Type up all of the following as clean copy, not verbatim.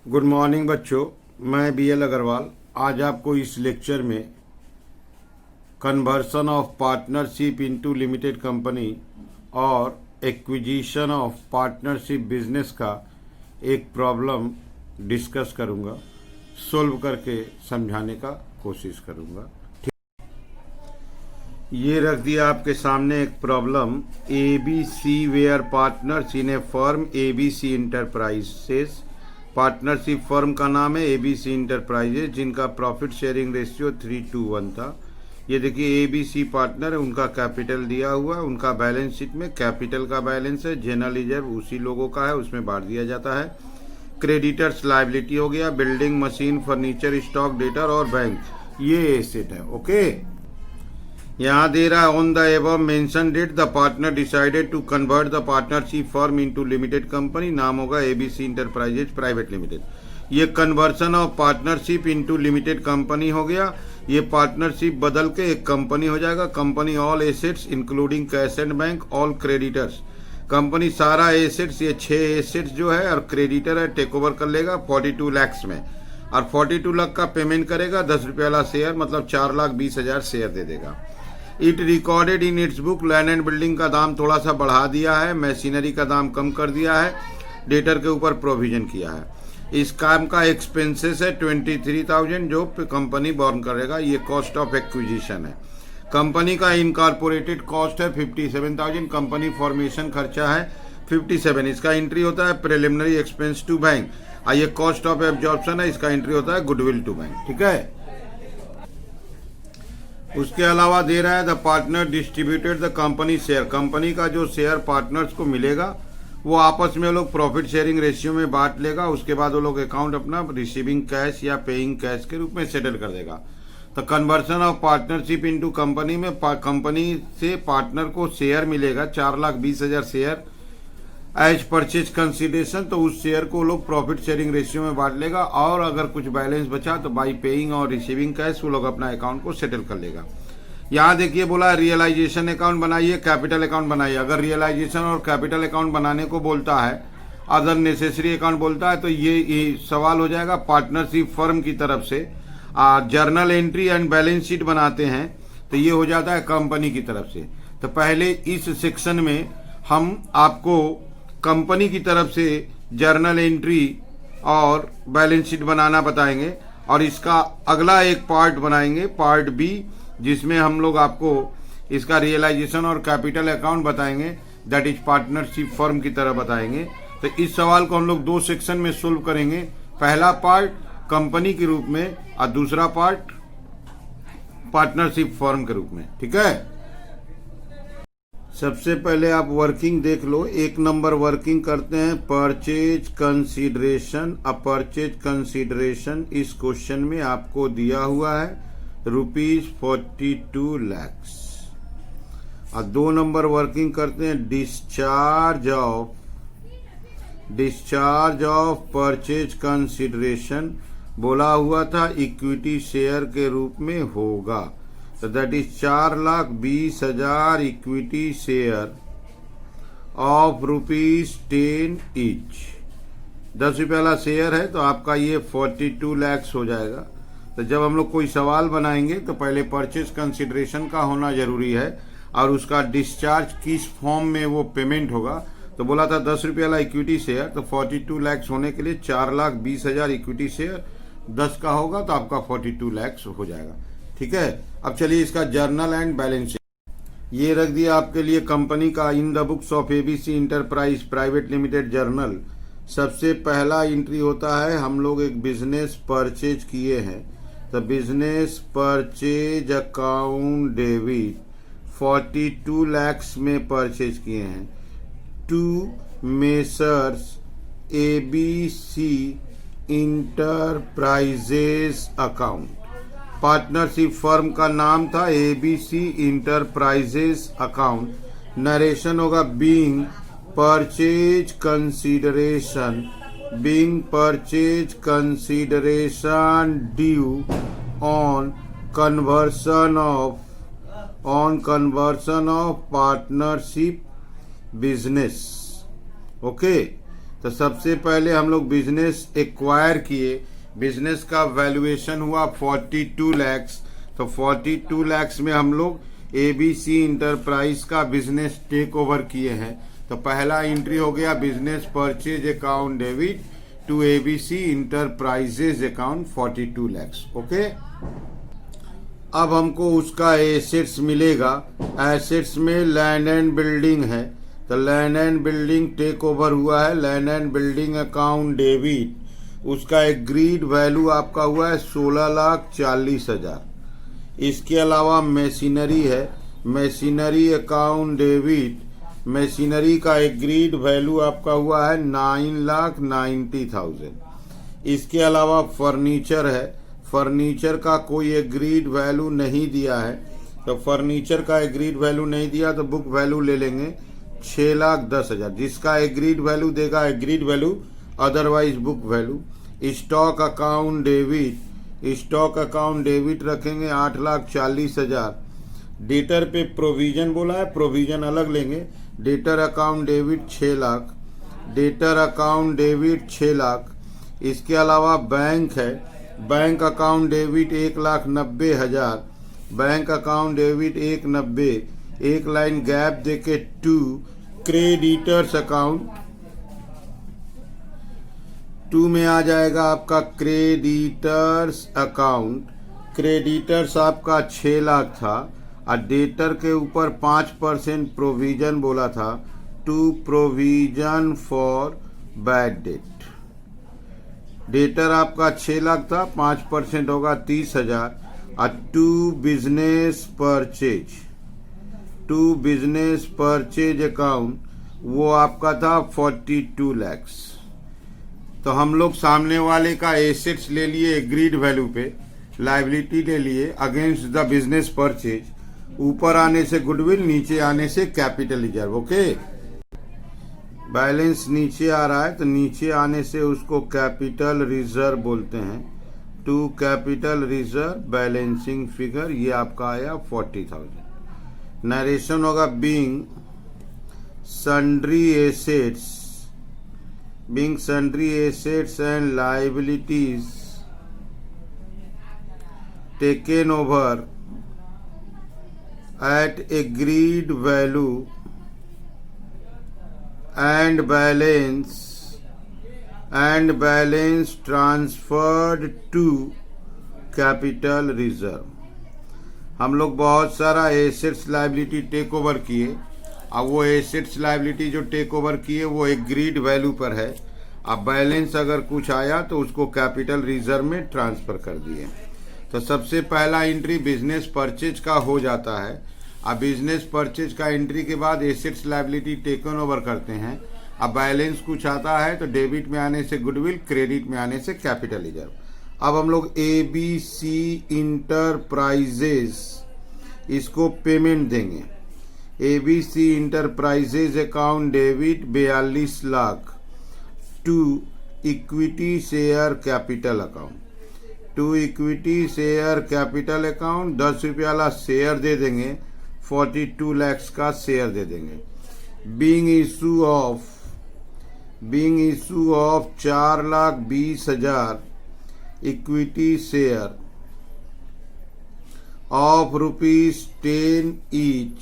Good morning बच्चों, मैं B L Agarwal आज आपको इस लेक्चर में conversion of partnership into limited company और एक्विजिशन ऑफ पार्टनरशिप बिजनेस का एक प्रॉब्लम डिस्कस करूंगा, सोल्व करके समझाने का कोशिश करूंगा। ये रख दिया आपके सामने एक problem. ABC were partners in a firm ABC enterprises. Partnership firm का नाम है ABC इंटरप्राइजेज, जिनका प्रॉफिट शेयरिंग रेशियो 3:1 था। ये देखिए ABC पार्टनर है, उनका कैपिटल दिया हुआ है, उनका बैलेंस शीट में कैपिटल का बैलेंस है, जनरल रिजर्व उसी लोगों का है, उसमें बांट दिया जाता है। क्रेडिटर्स लायबिलिटी हो गया, building machine furniture stock debtor और बैंक ये एसेट है। ओके, यहाँ दे रहा है on the above mention date the partner decided to convert the partnership firm into limited company. नाम होगा ABC इंटरप्राइजेज प्राइवेट लिमिटेड। ये conversion of partnership into limited company हो गया। ये पार्टनरशिप बदल के एक कंपनी हो जाएगा। Company all assets including cash and bank all creditors. Company सारा एसेट्स, ये 6 एसेट्स जो है और क्रेडिटर है, टेक ओवर कर लेगा 42 लाख में, और 42 लाख का पेमेंट करेगा 10 रुपये वाला शेयर, मतलब 4,20,000 शेयर दे देगा। It recorded in its book land and building का दाम थोड़ा सा बढ़ा दिया है, मशीनरी का दाम कम कर दिया है, डेटर के ऊपर प्रोविजन किया है। इस काम का एक्सपेंसेस है 23,000 जो कंपनी बॉर्न करेगा। ये कॉस्ट ऑफ एक्विजिशन है। कंपनी का इनकॉर्पोरेटेड कॉस्ट है 57,000। कंपनी फॉर्मेशन खर्चा है 57। इसका एंट्री होता है प्रिलिमिनरी एक्सपेंस टू बैंक। ये कॉस्ट ऑफ एब्जॉर्प्शन है, इसका एंट्री होता है गुडविल टू बैंक। ठीक है, उसके अलावा दे रहा है the partner distributed the company share. Company का जो शेयर पार्टनर्स को मिलेगा वो आपस में लोग प्रॉफिट शेयरिंग रेशियो में बांट लेगा। उसके बाद वो लोग अकाउंट अपना रिसीविंग कैश या पेइंग कैश के रूप में सेटल कर देगा। तो conversion of partnership into company में कंपनी से पार्टनर को शेयर मिलेगा 4,20,000 शेयर एज परचेज कंसिडरेशन। तो उस शेयर को लोग प्रॉफिट शेयरिंग रेशियो में बांट लेगा, और अगर कुछ बैलेंस बचा तो बाई पेइंग और रिसीविंग कैश वो लोग अपना अकाउंट को सेटल कर लेगा। यहाँ देखिए बोला रियलाइजेशन अकाउंट बनाइए, कैपिटल अकाउंट बनाइए। अगर रियलाइजेशन और कैपिटल अकाउंट बनाने को बोलता है, अदर नेसेसरी अकाउंट बोलता है, तो ये सवाल हो जाएगा पार्टनरशिप फर्म की तरफ से। Journal entry and balance sheet बनाते हैं तो ये हो जाता है कंपनी की तरफ से। तो पहले इस सेक्शन में हम आपको कंपनी की तरफ से जर्नल एंट्री और बैलेंस शीट बनाना बताएंगे, और इसका अगला एक पार्ट बनाएंगे, पार्ट बी, जिसमें हम लोग आपको इसका रियलाइजेशन और कैपिटल अकाउंट बताएंगे, दैट इज पार्टनरशिप फर्म की तरह बताएंगे। तो इस सवाल को हम लोग 2 सेक्शन में सोल्व करेंगे। पहला पार्ट कंपनी के रूप में और दूसरा पार्ट पार्टनरशिप फर्म के रूप में। ठीक है, सबसे पहले आप वर्किंग देख लो। 1 नंबर वर्किंग करते हैं, परचेज कंसीडरेशन। अब परचेज कंसीडरेशन इस क्वेश्चन में आपको दिया हुआ है ₹42 लाख। और 2 नंबर वर्किंग करते हैं, डिस्चार्ज ऑफ परचेज कंसीडरेशन। बोला हुआ था इक्विटी शेयर के रूप में होगा, तो that is 4,20,000 equity share of ₹10 each. 10 रुपये वाला शेयर है तो आपका ये 42 लाख हो जाएगा। तो जब हम लोग कोई सवाल बनाएंगे तो पहले परचेज कंसिडरेशन का होना जरूरी है, और उसका डिस्चार्ज किस फॉर्म में वो पेमेंट होगा। तो बोला था 10 रुपये वाला इक्विटी शेयर, तो 42 लाख होने के लिए 4,20,000 इक्विटी शेयर 10 का होगा तो आपका 42 लाख हो जाएगा। ठीक है, अब चलिए इसका जर्नल एंड बैलेंस शीट ये रख दिया आपके लिए कंपनी का। In the books of ABC enterprise private limited journal सबसे पहला एंट्री होता है, हम लोग एक बिजनेस परचेज किए हैं, तो business purchase account debit 42 lakh में परचेज किए हैं to messrs ABC enterprises account. Partnership firm का नाम था ABC इंटरप्राइजेस अकाउंट। नरेशन होगा being purchase consideration due on conversion of partnership business. Okay, तो सबसे पहले हम लोग बिजनेस एक्वायर किए, बिजनेस का वैल्यूएशन हुआ 42 लैक्स। तो 42 लैक्स में हम लोग एबीसी इंटरप्राइज का बिजनेस टेक ओवर किए हैं। तो पहला एंट्री हो गया business purchase account debit to ABC enterprises account 42 lakhs. Okay, अब हमको उसका एसेट्स मिलेगा। एसेट्स में लैंड एंड बिल्डिंग है, तो land and building take over हुआ है। Land and building account debit, उसका एग्रीड वैल्यू आपका हुआ है 16,40,000। इसके अलावा मशीनरी है, मशीनरी अकाउंट डेबिट, मशीनरी का एग्रीड वैल्यू आपका हुआ है 9,90,000। इसके अलावा फर्नीचर है, फर्नीचर का कोई एग्रीड वैल्यू नहीं दिया है, तो फर्नीचर का एग्रीड वैल्यू नहीं दिया तो बुक वैल्यू ले लेंगे 6,10,000। जिसका एग्रीड वैल्यू देगा agreed value, otherwise book value. Stock account debit, stock account debit रखेंगे 8,40,000। डेटर पे प्रोविजन बोला है, प्रोविजन अलग लेंगे। Debtor account debit 6 lakh, debtor account debit 6 lakh. इसके अलावा बैंक है, bank account debit 1,90,000, bank account debit 1,90,000। एक लाइन गैप देके 2। क्रेडिटर्स अकाउंट 2 में आ जाएगा आपका क्रेडिटर्स अकाउंट। क्रेडिटर्स आपका 6 लाख था और डेटर के ऊपर 5% प्रोविजन बोला था, to provision for bad debt. Debtor आपका 6 लाख था, 5% होगा 30,000। और to business purchase, to business purchase account वो आपका था 42 लैक्स। तो हम लोग सामने वाले का एसेट्स ले लिए एग्रीड वैल्यू पे, लायबिलिटी ले लिए अगेंस्ट द बिजनेस परचेज। ऊपर आने से गुडविल, नीचे आने से कैपिटल रिजर्व। ओके, बैलेंस नीचे आ रहा है तो नीचे आने से उसको कैपिटल रिजर्व बोलते हैं। To capital reserve balancing figure, ये आपका आया 40,000। नरेशन होगा being sundry assets, being sundry assets and liabilities taken over at agreed value and balance transferred to capital reserve। हम लोग बहुत सारा एसेट्स लायबिलिटी टेक ओवर किए। अब वो एसेट्स लायबिलिटी जो टेक ओवर किए वो एग्रीड वैल्यू पर है। अब बैलेंस अगर कुछ आया तो उसको कैपिटल रिजर्व में ट्रांसफर कर दिए। तो सबसे पहला एंट्री बिजनेस परचेज का हो जाता है। अब बिजनेस परचेज का एंट्री के बाद एसेट्स लायबिलिटी टेकन ओवर करते हैं। अब बैलेंस कुछ आता है तो डेबिट में आने से गुडविल, क्रेडिट में आने से कैपिटल रिजर्व। अब हम लोग एबीसी इंटरप्राइजेज इसको पेमेंट देंगे। ABC enterprises account debit 42 lakh to equity share capital account, to equity share capital account 10 रुपये वाला शेयर दे देंगे, 42 लैक्स का शेयर दे देंगे। Being issue of 4,20,000 equity share of ₹10 each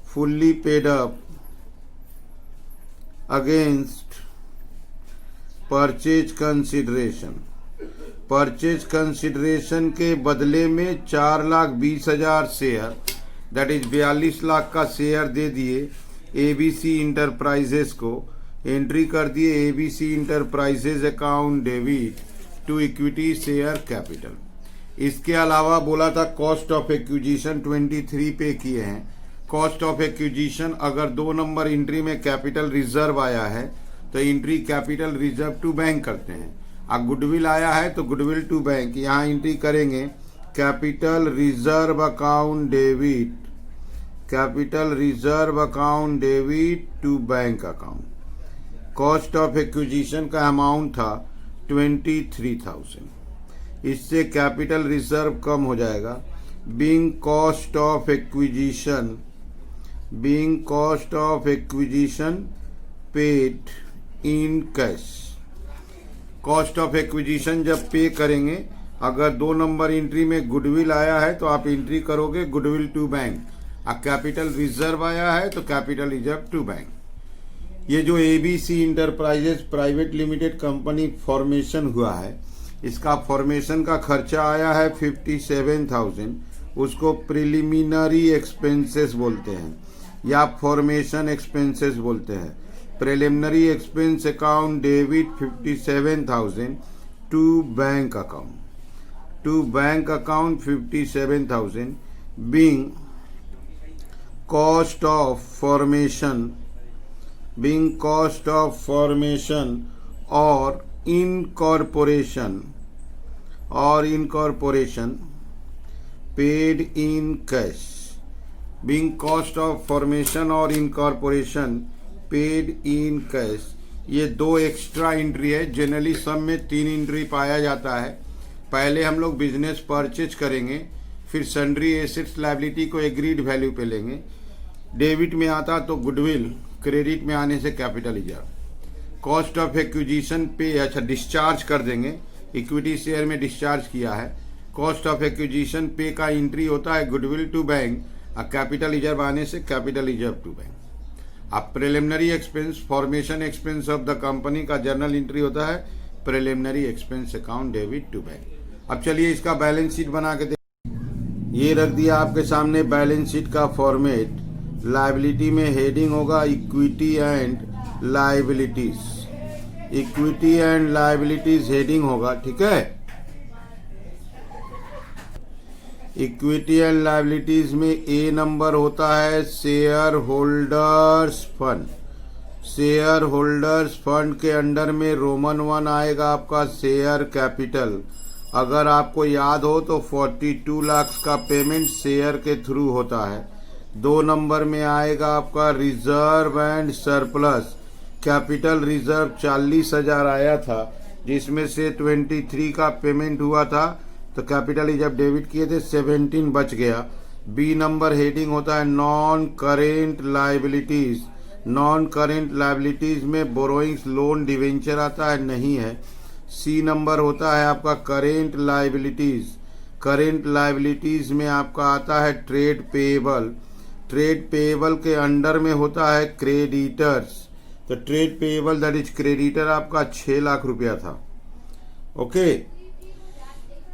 fully paid up against purchase consideration. Purchase consideration के बदले में 4,20,000 share, that is 42 lakh का share दे दिए एबीसी इंटरप्राइजेस को। एंट्री कर दिए ABC enterprises account debit to equity share capital. इसके अलावा बोला था कॉस्ट ऑफ एक्विजिशन 23 पे किए हैं। कॉस्ट ऑफ एक्विजिशन अगर 2 नंबर एंट्री में कैपिटल रिजर्व आया है तो entry capital reserve to bank करते हैं। अब गुडविल आया है तो गुडविल टू बैंक, यहाँ एंट्री करेंगे capital reserve account debit, capital reserve account debit to bank account. Cost of acquisition का अमाउंट था 23,000, इससे कैपिटल रिजर्व कम हो जाएगा। Being cost of acquisition paid in cash. Cost of acquisition जब pay करेंगे, अगर 2 नंबर एंट्री में गुडविल आया है तो आप एंट्री करोगे गुडविल टू बैंक, और कैपिटल रिजर्व आया है तो कैपिटल रिजर्व टू बैंक। ये जो ABC enterprises private limited company formation हुआ है, इसका फॉर्मेशन का खर्चा आया है 57,000। उसको प्रिलिमिनरी एक्सपेंसेस बोलते हैं या फॉर्मेशन एक्सपेंसेस बोलते हैं। Preliminary expense account debit 57,000 to bank account 57,000 being cost of formation or incorporation paid in cash। being cost of formation और incorporation paid in cash। ये 2 एक्स्ट्रा एंट्री है। जनरली सब में 3 एंट्री पाया जाता है। पहले हम लोग बिजनेस परचेज करेंगे, फिर सन्ड्री एसेट्स लायबिलिटी को एग्रीड वैल्यू पे लेंगे। डेबिट में आता तो गुडविल, क्रेडिट में आने से capital reserve. Cost of acquisition पे डिस्चार्ज कर देंगे, इक्विटी शेयर में डिस्चार्ज किया है। कॉस्ट ऑफ एक्विजिशन पे का एंट्री होता है गुडविल टू बैंक, और कैपिटल रिजर्व आने से कैपिटल रिजर्व टू बैंक। अब preliminary expense formation expense of the company का जर्नल एंट्री होता है preliminary expense account debit to bank. अब चलिए इसका बैलेंस शीट बना के ये रख दिया आपके सामने बैलेंस शीट का फॉर्मेट। लायबिलिटी में हेडिंग होगा equity and liabilities, equity and liabilities heading होगा, ठीक है। इक्विटी एंड लायबिलिटीज में ए नंबर होता है share holders fund. Share holders fund के अंडर में रोमन 1 आएगा आपका शेयर कैपिटल। अगर आपको याद हो तो 42 लाख का पेमेंट शेयर के थ्रू होता है। 2 नंबर में आएगा आपका reserve and surplus. Capital reserve 40,000 आया था, जिसमें से 23 का पेमेंट हुआ था, तो कैपिटल रिजर्व डेबिट किए थे, 17 बच गया। बी नंबर हेडिंग होता है non current liabilities. Non current liabilities में बोरोइंग्स, लोन, डिवेंचर आता है, नहीं है। सी नंबर होता है आपका करेंट लायबिलिटीज। करेंट लायबिलिटीज में आपका आता है ट्रेड पेएबल। ट्रेड पेएबल के अंडर में होता है क्रेडिटर्स। तो trade payable that is creditor आपका 6 लाख रुपया था। ओके,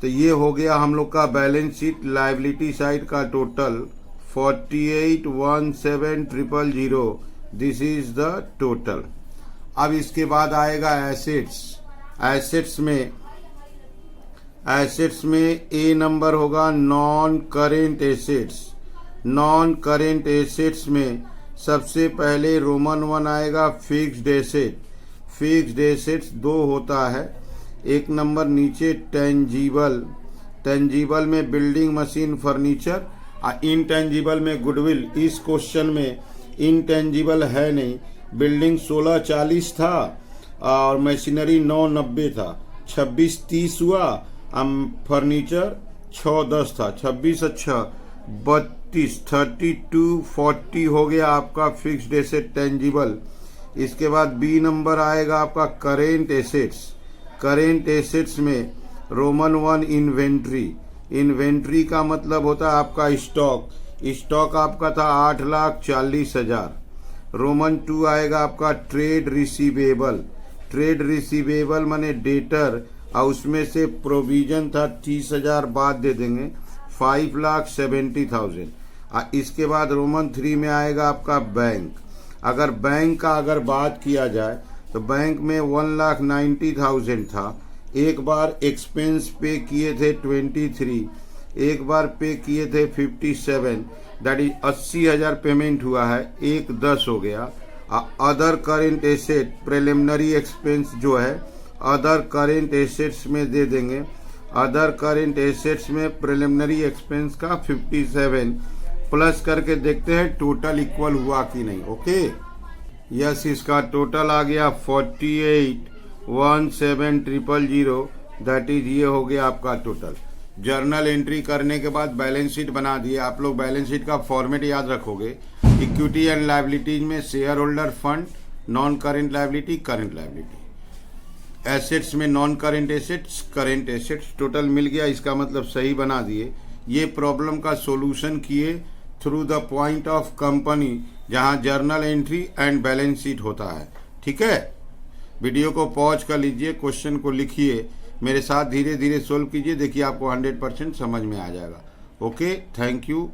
तो ये हो गया हम लोग का बैलेंस शीट। लायबिलिटी साइड का total 48,17,000। This is the total. अब इसके बाद आएगा एसेट्स। एसेट्स में ए नंबर होगा non current assets. Non current assets में सबसे पहले रोमन 1 आएगा फिक्स्ड एसेट। फिक्स्ड एसेट्स 2 होता है। एक नंबर नीचे टेंजिबल। टेंजिबल में बिल्डिंग, मशीन, फर्नीचर, और इनटेंजिबल में गुडविल। इस क्वेश्चन में इनटेंजिबल है नहीं। बिल्डिंग 1640 था और मशीनरी 990 था, 2630 हुआ। फर्नीचर 610 था, 26 अच्छा 32, 3240 हो गया आपका फिक्स्ड एसेट टेंजिबल। इसके बाद बी नंबर आएगा आपका करेंट एसेट्स। करेंट एसेट्स में रोमन 1 इन्वेंट्री। इन्वेंट्री का मतलब होता है आपका स्टॉक। स्टॉक आपका था 8,40,000। रोमन 2 आएगा आपका ट्रेड रिसीवेबल। ट्रेड रिसीवेबल माने डेटर, और उसमें से प्रोविजन था 30,000 बाद दे देंगे, 5,70,000। इसके बाद रोमन 3 में आएगा आपका बैंक। अगर बैंक का बात किया जाए तो बैंक में 1,90,000 था। एक बार एक्सपेंस पे किए थे 23, एक बार पे किए थे 57, दैट इज 80,000 पेमेंट हुआ है, 1,10 हो गया। Other current asset preliminary expense जो है अदर करेंट एसेट्स में दे देंगे। अदर करेंट एसेट्स में प्रिलिमिनरी एक्सपेंस का 57 प्लस करके देखते हैं टोटल इक्वल हुआ कि नहीं। ओके, यस, इसका टोटल आ गया 48,17,000। दैट इज ये हो गया आपका टोटल। जर्नल एंट्री करने के बाद बैलेंस शीट बना दिए। आप लोग बैलेंस शीट का फॉर्मेट याद रखोगे। इक्विटी एंड लायबिलिटीज में share holder fund non current liability, current liability. Assets में non current assets, current assets, total मिल गया, इसका मतलब सही बना दिए। ये प्रॉब्लम का सॉल्यूशन किए through the point of company, जहां journal entry and balance sheet होता है। ठीक है, वीडियो को पॉज कर लीजिए, क्वेश्चन को लिखिए, मेरे साथ धीरे धीरे सोल्व कीजिए, देखिए आपको 100% समझ में आ जाएगा। Okay, thank you.